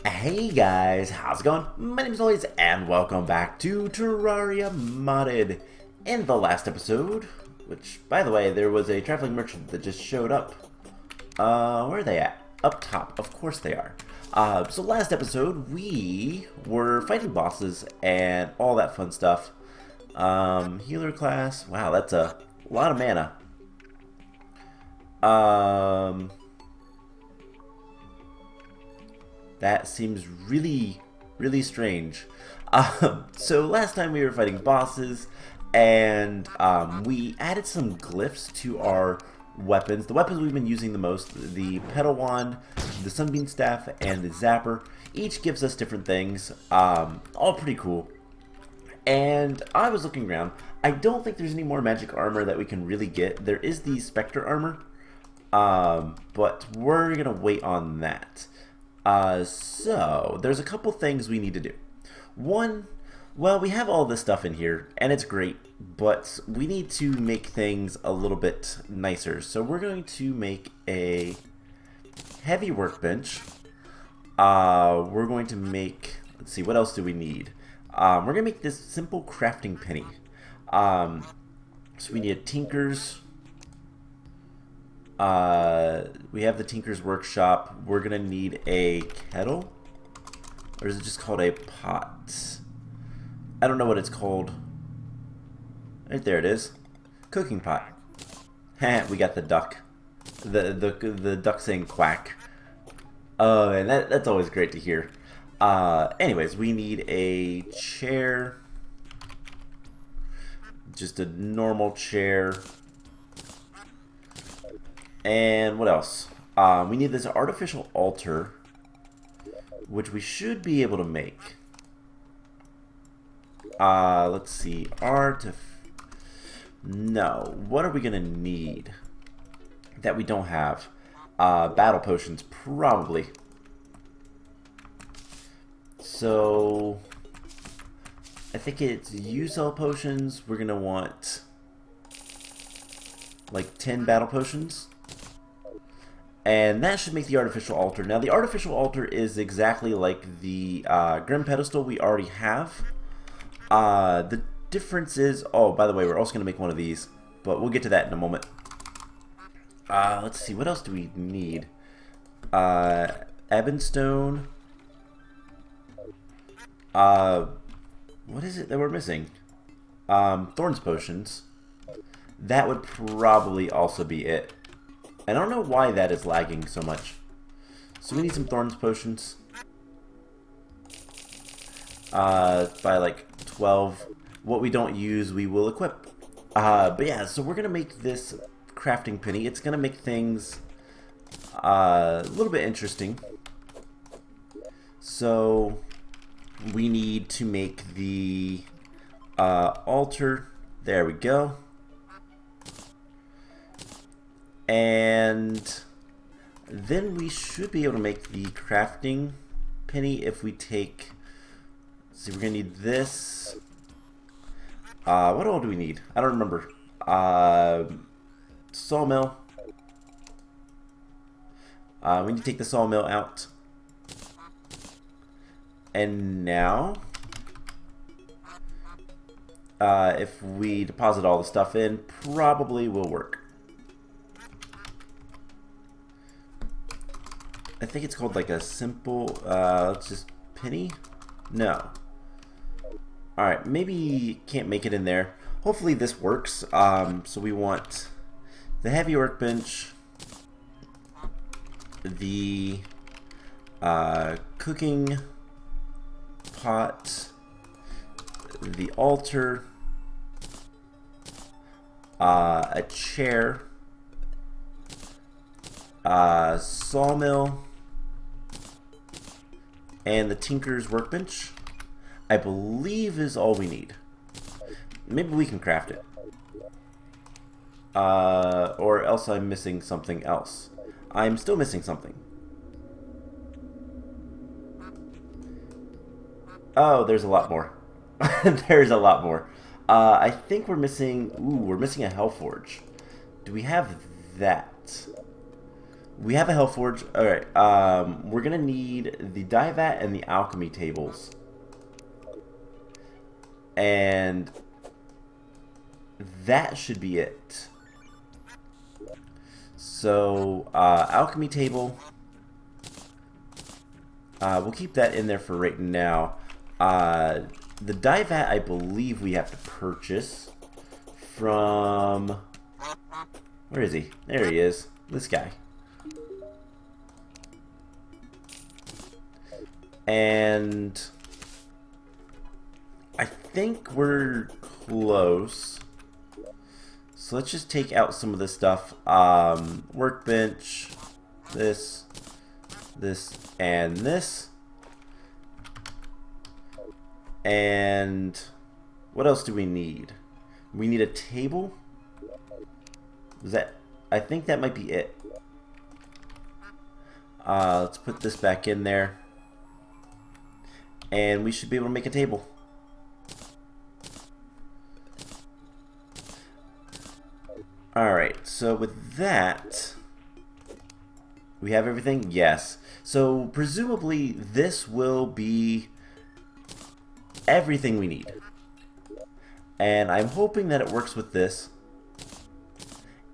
Hey guys, how's it going? My name is Lois, and welcome back to Terraria Modded. In the last episode, which, by the way, there was a traveling merchant that just showed up. Where are they at? Up top, of course they are. So last episode, we were fighting bosses and all that fun stuff. Healer class, wow, that's a lot of mana. That seems really strange. So last time we were fighting bosses, and we added some glyphs to our weapons. The weapons we've been using the most, the Petal Wand, the Sunbeam Staff, and the Zapper. Each gives us different things, all pretty cool. And I was looking around. I don't think there's any more magic armor that we can really get. There is the Spectre armor, but we're going to wait on that. So there's a couple things we need to do. One, well, we have all this stuff in here, and it's great, but we need to make things a little bit nicer. So we're going to make a heavy workbench. We're going to make, let's see, what else do we need? We're going to make this simple crafting penny. So we need tinkers. We have the Tinker's Workshop. We're gonna need a kettle, or is it just called a pot? I don't know what it's called. Right there it is, cooking pot. We got the duck, the duck saying quack. Oh, and that's always great to hear. Anyways, we need a chair, just a normal chair. And what else? We need this artificial altar, which we should be able to make. Let's see. No. What are we going to need that we don't have? Battle potions, probably. So, I think it's U-cell potions. We're going to want like 10 battle potions. And that should make the artificial altar. Now, the artificial altar is exactly like the Grim Pedestal we already have. The difference is... Oh, by the way, we're also going to make one of these. But we'll get to that in a moment. Let's see, what else do we need? Ebonstone. What is it that we're missing? Thorns potions. That would probably also be it. I don't know why that is lagging so much. So we need some Thorns potions. By like 12. What we don't use, we will equip. But yeah, so we're going to make this crafting penny. It's going to make things a little bit interesting. So we need to make the altar. There we go. And then we should be able to make the crafting penny if we take... Let's see, we're going to need this. What all do we need? I don't remember. Sawmill. We need to take the sawmill out. And now, if we deposit all the stuff in, probably will work. I think it's called like a simple, let's just, penny? No. Alright, maybe can't make it in there. Hopefully this works. So we want the heavy workbench, the cooking pot, the altar, a chair, sawmill, and the Tinker's Workbench, I believe, is all we need. Maybe we can craft it. Or else I'm missing something else. I'm still missing something. Oh, there's a lot more. There's a lot more. I think we're missing... Ooh, we're missing a Hellforge. Do we have that? We have a Hellforge. Alright, we're gonna need the dye vat and the alchemy tables. And that should be it. So, alchemy table. We'll keep that in there for right now. The dye vat, I believe we have to purchase from... Where is he? There he is. This guy. And I think we're close. So let's just take out some of this stuff. Workbench, this, and this. And what else do we need? We need a table. Is that? I think that might be it. Let's put this back in there. And we should be able to make a table. Alright, so with that, we have everything? Yes. So presumably this will be everything we need. And I'm hoping that it works with this.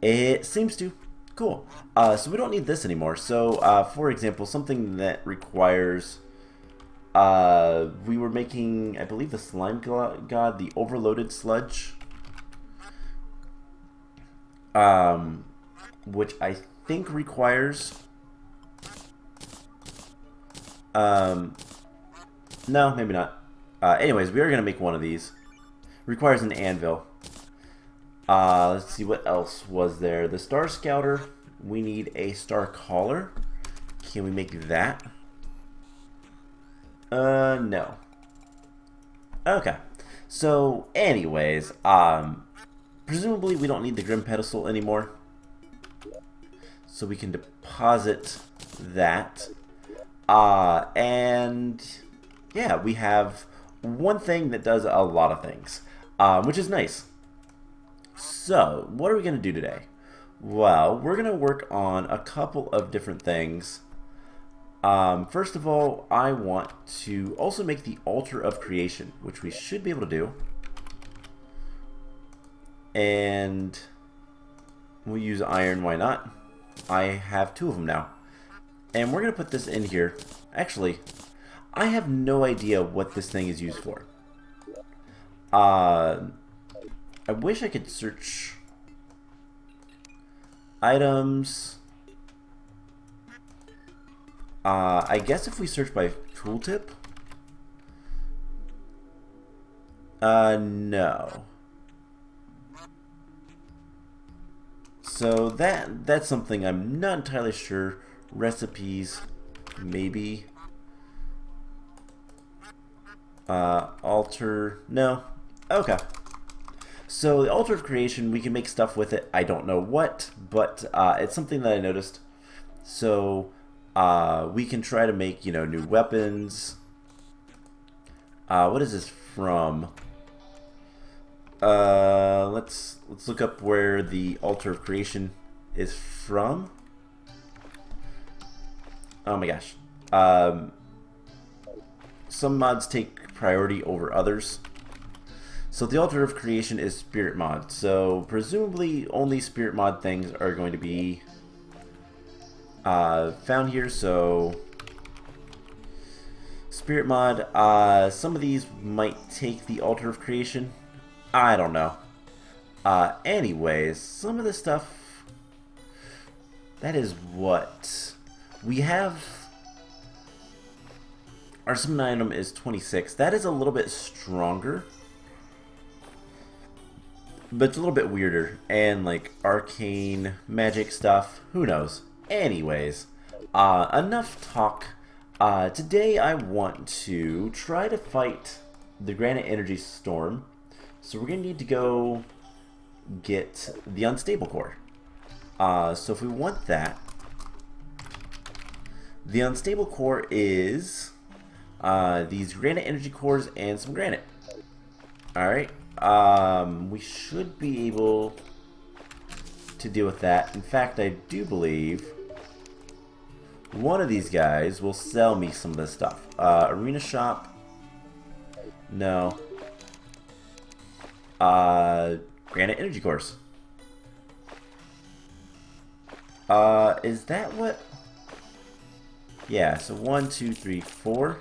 It seems to. Cool. So we don't need this anymore. So, for example, something that requires... we were making, I believe, the slime god, the overloaded sludge. Which I think requires... no, maybe not. Anyways, we are going to make one of these. Requires an anvil. Let's see, what else was there? The Star Scouter. We need a Star Caller. Can we make that? No. Okay. So, anyways, presumably we don't need the Grim Pedestal anymore. So we can deposit that. And yeah, we have one thing that does a lot of things, which is nice. So, what are we going to do today? Well, we're going to work on a couple of different things. First of all, I want to also make the Altar of Creation, which we should be able to do. And we'll use iron, why not? I have 2 of them now. And we're going to put this in here. Actually, I have no idea what this thing is used for. I wish I could search items. I guess if we search by tooltip? No. So that's something I'm not entirely sure. Recipes, maybe. Altar, no. Okay. So the Altar of Creation, we can make stuff with it. I don't know what, but it's something that I noticed. So we can try to make, you know, new weapons. What is this from? Let's look up where the Altar of Creation is from. Oh my gosh. Some mods take priority over others. So the Altar of Creation is Spirit mod. So presumably only Spirit mod things are going to be found here. So Spirit mod. Some of these might take the Altar of Creation. I don't know. Anyways, some of the stuff, that is what we have. Our summon item is 26. That is a little bit stronger, but it's a little bit weirder. And like arcane magic stuff, who knows? Anyways, enough talk. Today I want to try to fight the Granite Energy Storm. So we're going to need to go get the Unstable Core. So if we want that, the Unstable Core is these Granite Energy Cores and some Granite. Alright, we should be able to deal with that. In fact, I do believe one of these guys will sell me some of this stuff. Arena shop. No. Granite Energy Course. Is that what? Yeah, so 1, 2, 3, 4.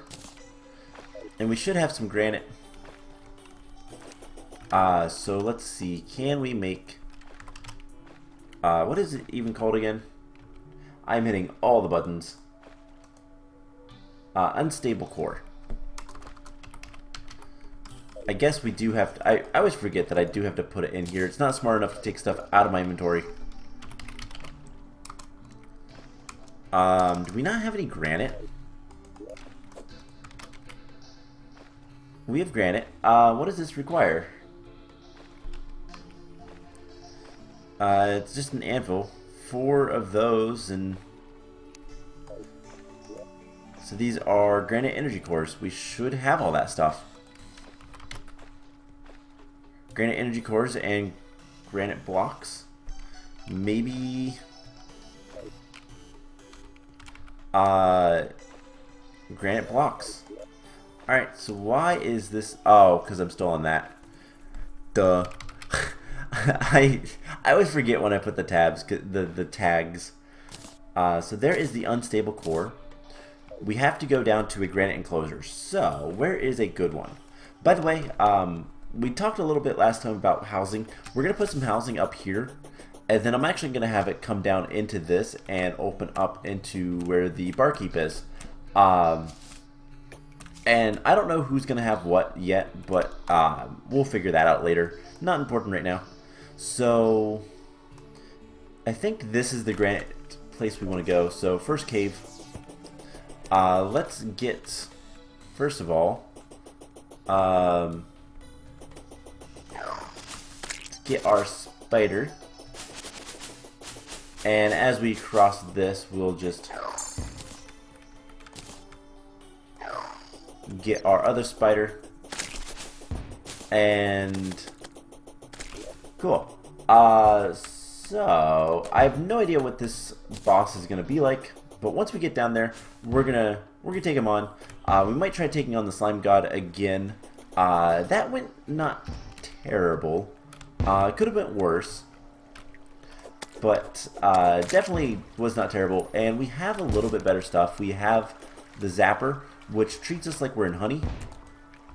And we should have some granite. So let's see. Can we make... what is it even called again? I'm hitting all the buttons. Unstable core. I guess we do have to... I always forget that I do have to put it in here. It's not smart enough to take stuff out of my inventory. Do we not have any granite? We have granite. What does this require? It's just an anvil. 4 of those, and so these are Granite Energy Cores. We should have all that stuff. Granite Energy Cores and granite blocks. Maybe granite blocks. Alright, so why is this... Oh, because I'm still on that. Duh. I always forget when I put the tabs, the tags. So there is the unstable core. We have to go down to a granite enclosure. So where is a good one? By the way, we talked a little bit last time about housing. We're gonna put some housing up here, and then I'm actually gonna have it come down into this and open up into where the barkeep is. And I don't know who's gonna have what yet, but we'll figure that out later. Not important right now. So I think this is the granite place we want to go. So first cave. Let's get, first of all, get our spider. And as we cross this, we'll just get our other spider. And cool. So I have no idea what this boss is gonna be like, but once we get down there, we're gonna take him on. We might try taking on the slime god again. That went not terrible. It could have been worse, but definitely was not terrible. And we have a little bit better stuff. We have the zapper, which treats us like we're in honey,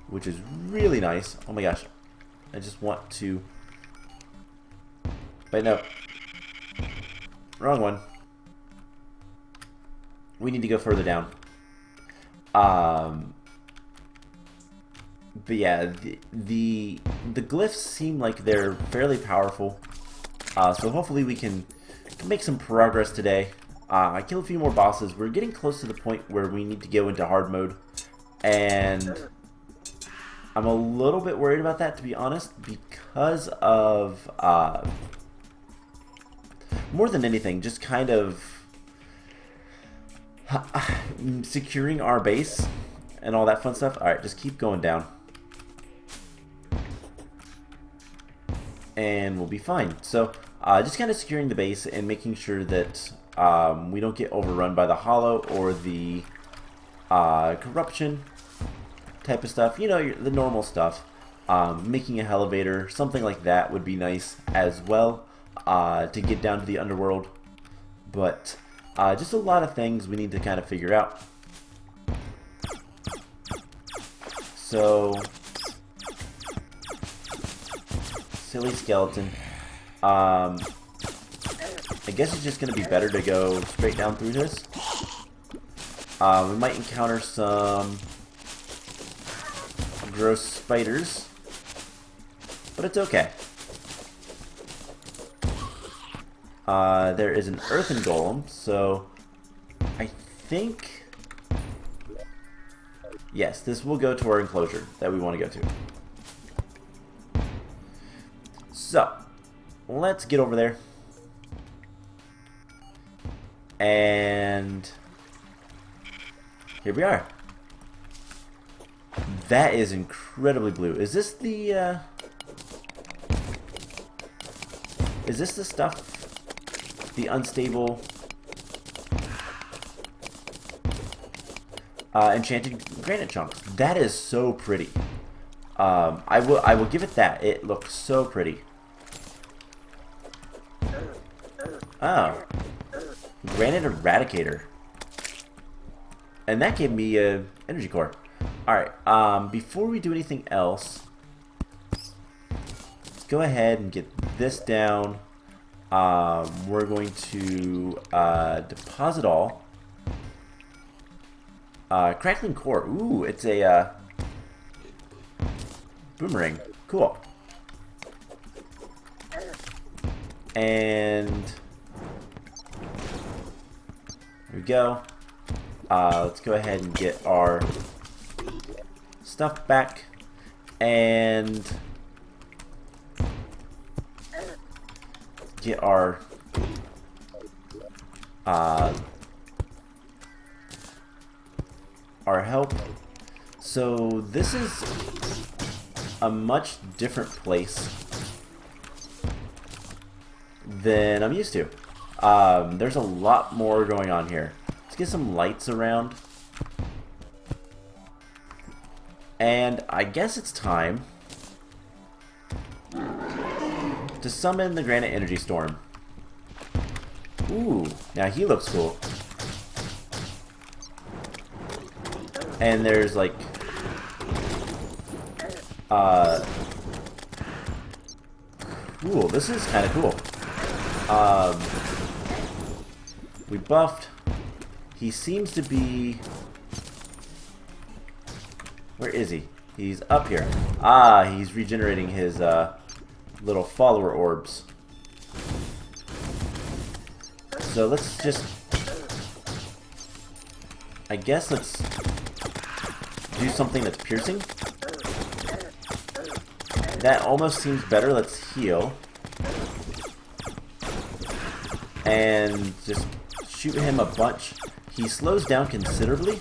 which is really nice. Oh my gosh, I just want to... But no, wrong one. We need to go further down. But yeah, the glyphs seem like they're fairly powerful. So hopefully we can make some progress today. I killed a few more bosses. We're getting close to the point where we need to go into hard mode, and I'm a little bit worried about that, to be honest, because of more than anything, just kind of securing our base and all that fun stuff. Alright, just keep going down. And we'll be fine. So, just kind of securing the base and making sure that we don't get overrun by the hollow or the corruption type of stuff. You know, the normal stuff. Making a elevator, something like that would be nice as well. To get down to the underworld, but just a lot of things we need to kind of figure out. So, silly skeleton. I guess it's just going to be better to go straight down through this. We might encounter some gross spiders, but it's okay. There is an earthen golem, so I think, yes, this will go to our enclosure that we want to go to. So, let's get over there. And here we are. That is incredibly blue. Is this the stuff? The unstable enchanted granite chunks. That is so pretty. I will give it that. It looks so pretty. Oh, Granite Eradicator, and that gave me a energy core. All right. Before we do anything else, let's go ahead and get this down. We're going to deposit all. Crackling core. Ooh, it's a boomerang. Cool. And there we go. Let's go ahead and get our stuff back. And get our help. So this is a much different place than I'm used to. There's a lot more going on here. Let's get some lights around. And I guess it's time to summon the Granite Energy Storm. Ooh, now he looks cool. And there's like cool, this is kind of cool. We buffed. He seems to be... Where is he? He's up here. Ah, he's regenerating his little follower orbs. So let's just... I guess let's do something that's piercing. That almost seems better. Let's heal. And just shoot him a bunch. He slows down considerably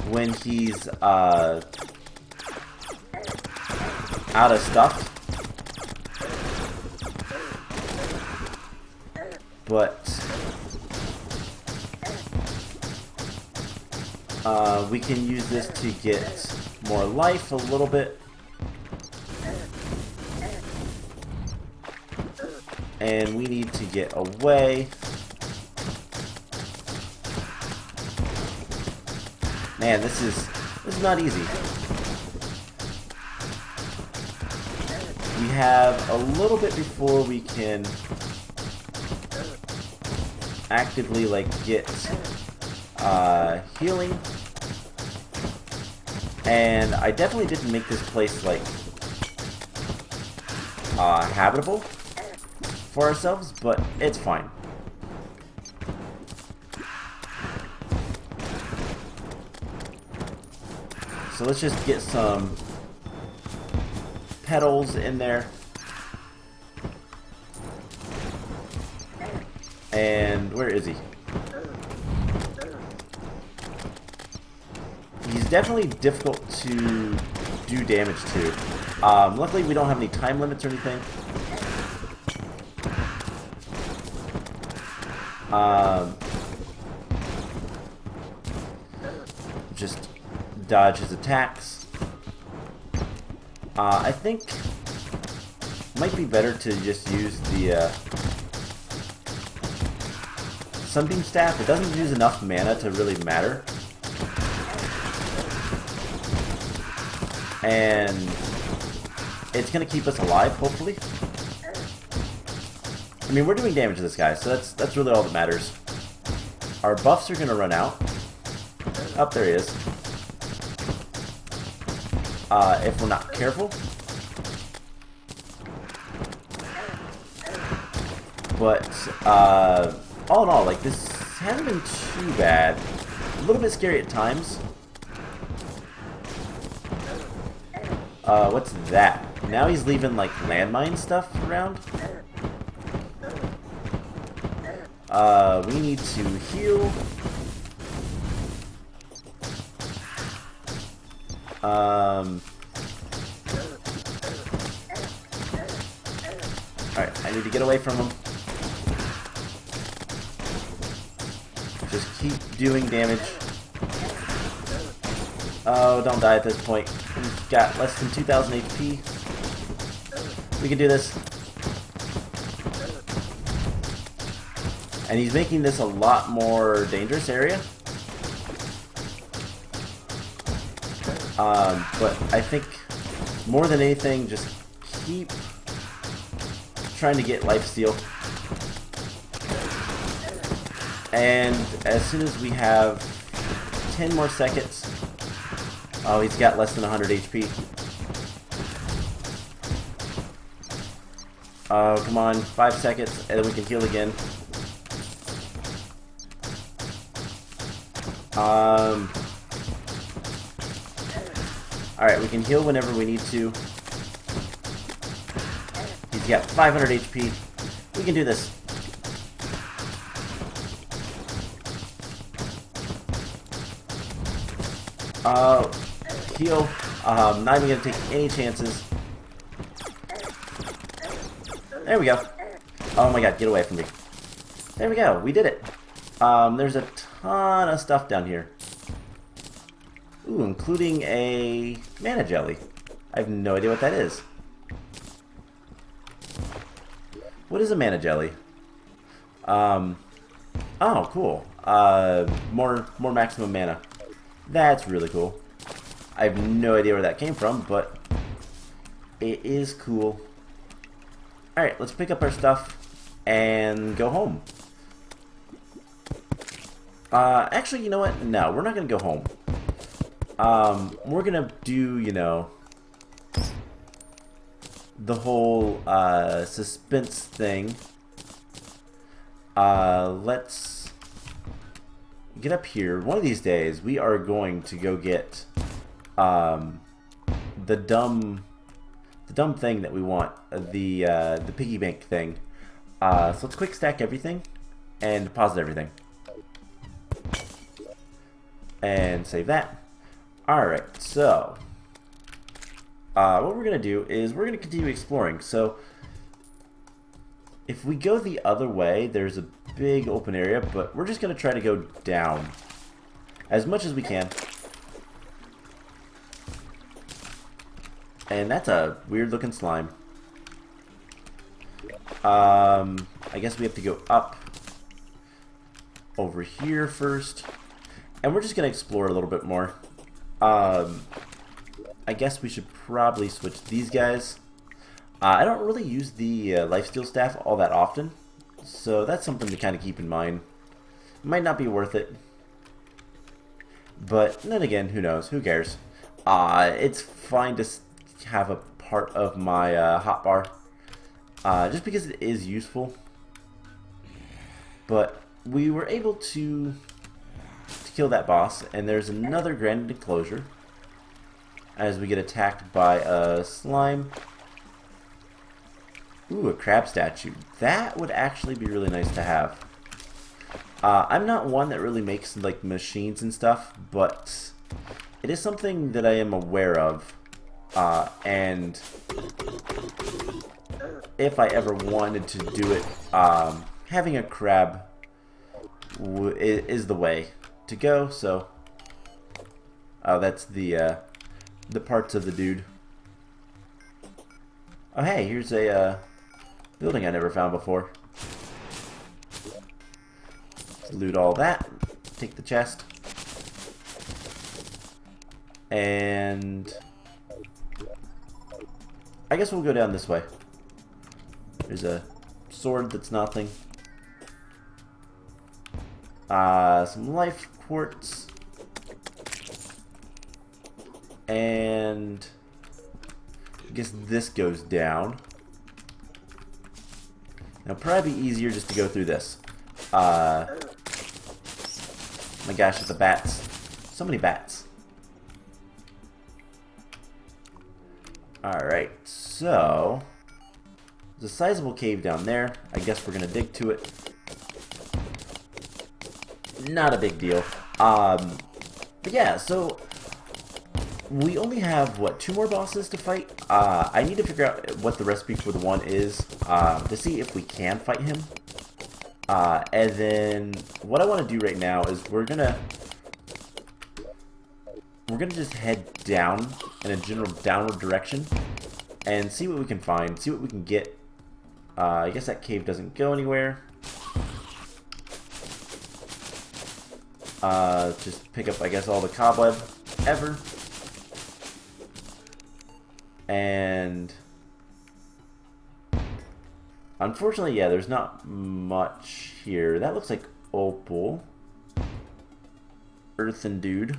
when he's out of stuff. But we can use this to get more life a little bit. And we need to get away. Man, this is not easy. We have a little bit before we can actively like get healing. And I definitely didn't make this place like habitable for ourselves, but it's fine. So let's just get some petals in there. And where is he? He's definitely difficult to do damage to. Luckily we don't have any time limits or anything. Just dodge his attacks. I think it might be better to just use the Sunbeam Staff. It doesn't use enough mana to really matter. And it's going to keep us alive, hopefully. I mean, we're doing damage to this guy, so that's really all that matters. Our buffs are going to run out. Oh, there he is. If we're not careful. But, all in all, like, this hasn't been too bad. A little bit scary at times. What's that? Now he's leaving, like, landmine stuff around. We need to heal. Alright, I need to get away from him. Just keep doing damage. Oh, don't die at this point. We've got less than 2,000 HP. We can do this. And he's making this a lot more dangerous area. But I think more than anything, just keep trying to get lifesteal. And as soon as we have 10 more seconds... Oh, he's got less than 100 HP. Oh, come on. 5 seconds, and then we can heal again. Alright, we can heal whenever we need to. He's got 500 HP. We can do this. Heal. Not even gonna take any chances. There we go. Oh my god, get away from me. There we go, we did it. There's a ton of stuff down here. Ooh, including a mana jelly. I have no idea what that is. What is a mana jelly? Oh, cool. More maximum mana. That's really cool. I have no idea where that came from, but it is cool. Alright, let's pick up our stuff and go home. Actually, you know what? No, we're not going to go home. We're going to do, you know, the whole suspense thing. Let's get up here. One of these days, we are going to go get the dumb thing that we want, the piggy bank thing. So let's quick stack everything and deposit everything. And save that. Alright, so what we're going to do is we're going to continue exploring. So if we go the other way, there's a big open area, but we're just going to try to go down as much as we can. And that's a weird looking slime. I guess we have to go up over here first. And we're just going to explore a little bit more. I guess we should probably switch these guys. I don't really use the lifesteal staff all that often. So that's something to kind of keep in mind. It might not be worth it. But then again, who knows? Who cares? It's fine to have a part of my hotbar. Just because it is useful. But we were able to kill that boss, and there's another granite enclosure as we get attacked by a slime. Ooh, a crab statue. That would actually be really nice to have. I'm not one that really makes like machines and stuff, but it is something that I am aware of, and if I ever wanted to do it, having a crab is the way to go. So that's the parts of the dude. Oh hey, here's a building I never found before. Let's loot all that, take the chest, and I guess we'll go down this way. There's a sword that's nothing. Some life quartz. And I guess this goes down. Now, probably be easier just to go through this. My gosh, it's the bats. So many bats. Alright, so there's a sizable cave down there. I guess we're gonna dig to it. Not a big deal. But yeah, so we only have, what, 2 more bosses to fight? I need to figure out what the recipe for the one is, to see if we can fight him. And then what I want to do right now is we're gonna just head down in a general downward direction and see what we can find, see what we can get. I guess that cave doesn't go anywhere. Just pick up, I guess, all the cobweb ever. And unfortunately, yeah, there's not much here. That looks like opal. Earthen dude.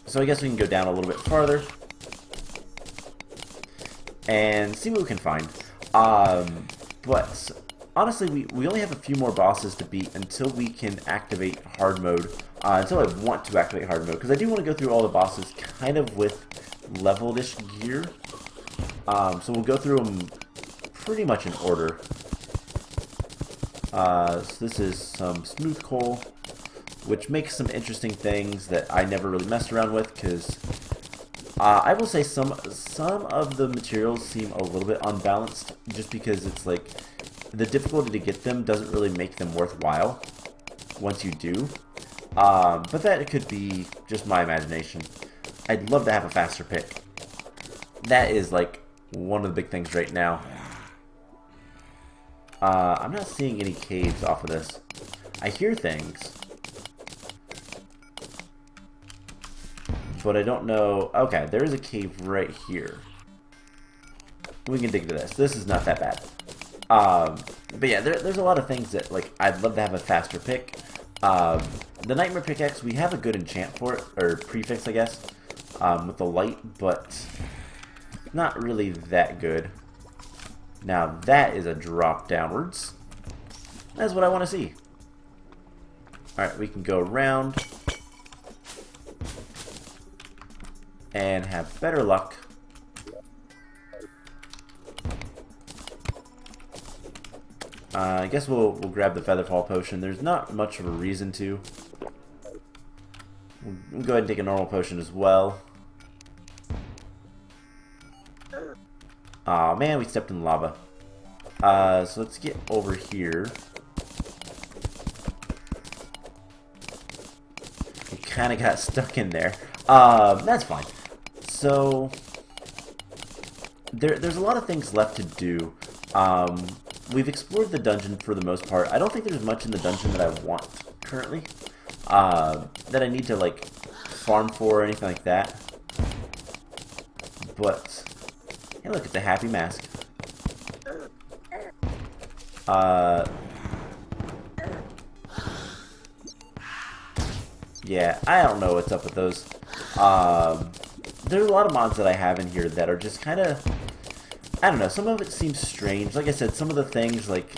So I guess we can go down a little bit farther and see what we can find. But honestly, we only have a few more bosses to beat until we can activate hard mode. Until I want to activate hard mode, because I do want to go through all the bosses kind of with leveled-ish gear. So we'll go through them pretty much in order. So this is some smooth coal, which makes some interesting things that I never really messed around with, because I will say some of the materials seem a little bit unbalanced, just because it's like the difficulty to get them doesn't really make them worthwhile once you do. But that could be just my imagination. I'd love to have a faster pick. That is like one of the big things right now. I'm not seeing any caves off of this. I hear things, but I don't know. Okay, there is a cave right here. We can dig to this. This is not that bad. But yeah, there's a lot of things that like I'd love to have a faster pick. The Nightmare Pickaxe, we have a good enchant for it, or prefix, I guess, with the light, but not really that good. Now that is a drop downwards. That's what I want to see. Alright, we can go around and have better luck. I guess we'll grab the Featherfall Potion. There's not much of a reason to. We'll go ahead and take a normal potion as well. Aw, man, we stepped in lava. So let's get over here. We kind of got stuck in there. That's fine. So there's a lot of things left to do. We've explored the dungeon for the most part. I don't think there's much in the dungeon that I want currently. That I need to like farm for or anything like that. But hey, look at the happy mask. Yeah, I don't know what's up with those. There's a lot of mods that I have in here that are just kind of, I don't know, some of it seems strange. Like I said, some of the things, like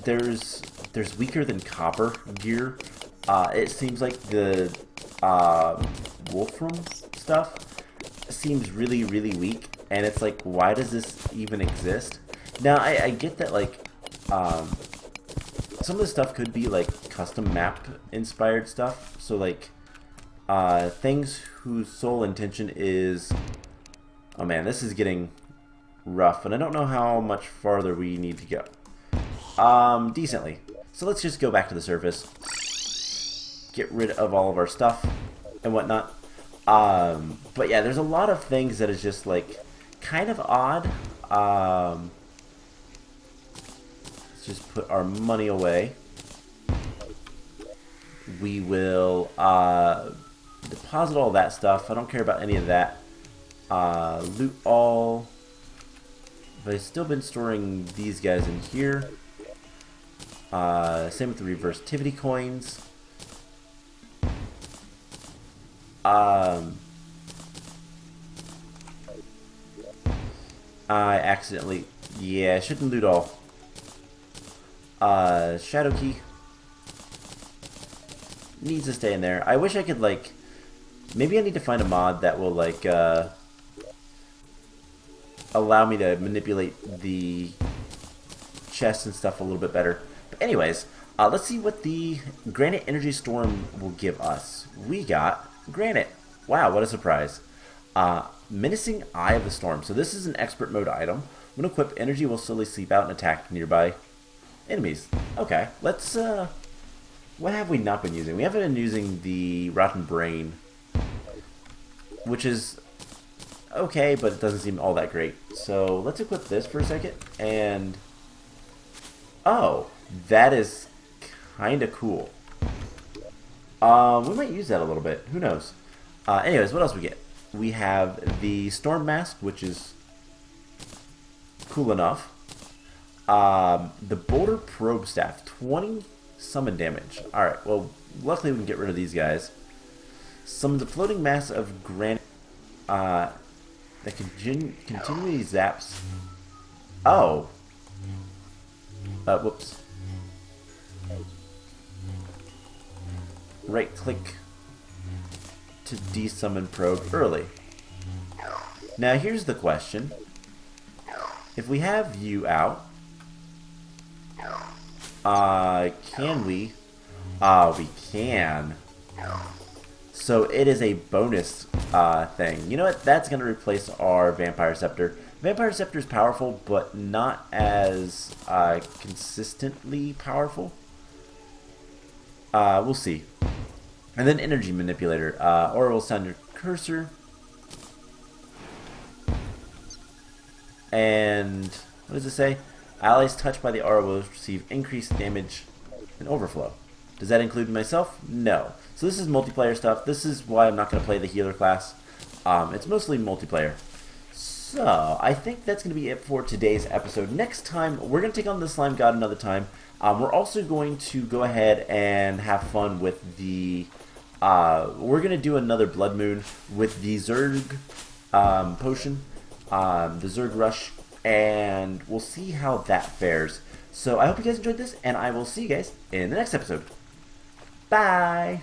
there's weaker than copper gear. It seems like the Wolfram stuff seems really, really weak, and it's like, why does this even exist? Now, I get that, like, some of the stuff could be, like, custom map inspired stuff, so, like, things whose sole intention is, oh man, this is getting rough, and I don't know how much farther we need to go. Decently. So let's just go back to the surface, get rid of all of our stuff and whatnot. But yeah, there's a lot of things that is just like kind of odd. Let's just put our money away. We will deposit all that stuff. I don't care about any of that. Loot all. But I've still been storing these guys in here. Same with the reversitivity coins. I accidentally, yeah, I shouldn't loot all. Shadow key needs to stay in there. I wish I could, like, maybe I need to find a mod that will, like, allow me to manipulate the chests and stuff a little bit better. But anyways, let's see what the Granite Energy Storm will give us. We got granite. Wow, what a surprise. Menacing Eye of the Storm. So this is an expert mode item. When equipped, energy will slowly seep out and attack nearby enemies. Okay, let's, what have we not been using? We haven't been using the Rotten Brain, which is okay, but it doesn't seem all that great. So let's equip this for a second, and oh, that is kind of cool. We might use that a little bit. Who knows? Anyways, what else we get? We have the Storm Mask, which is cool enough. The Boulder Probe Staff, 20 summon damage. Alright, well, luckily we can get rid of these guys. Summons a floating mass of granite that continually zaps. Oh. Whoops. Right click to desummon probe early. Now here's the question. If we have you out, can we? We can. So it is a bonus thing. You know what? That's going to replace our Vampire Scepter. Vampire Scepter is powerful, but not as consistently powerful. We'll see. And then Energy Manipulator. Aura will sound your cursor. And what does it say? Allies touched by the aura will receive increased damage and overflow. Does that include myself? No. So this is multiplayer stuff. This is why I'm not going to play the healer class. It's mostly multiplayer. So I think that's going to be it for today's episode. Next time, we're going to take on the Slime God another time. We're also going to go ahead and have fun with the... we're going to do another Blood Moon with the Zerg potion. The Zerg Rush, and we'll see how that fares. So I hope you guys enjoyed this, and I will see you guys in the next episode. Bye!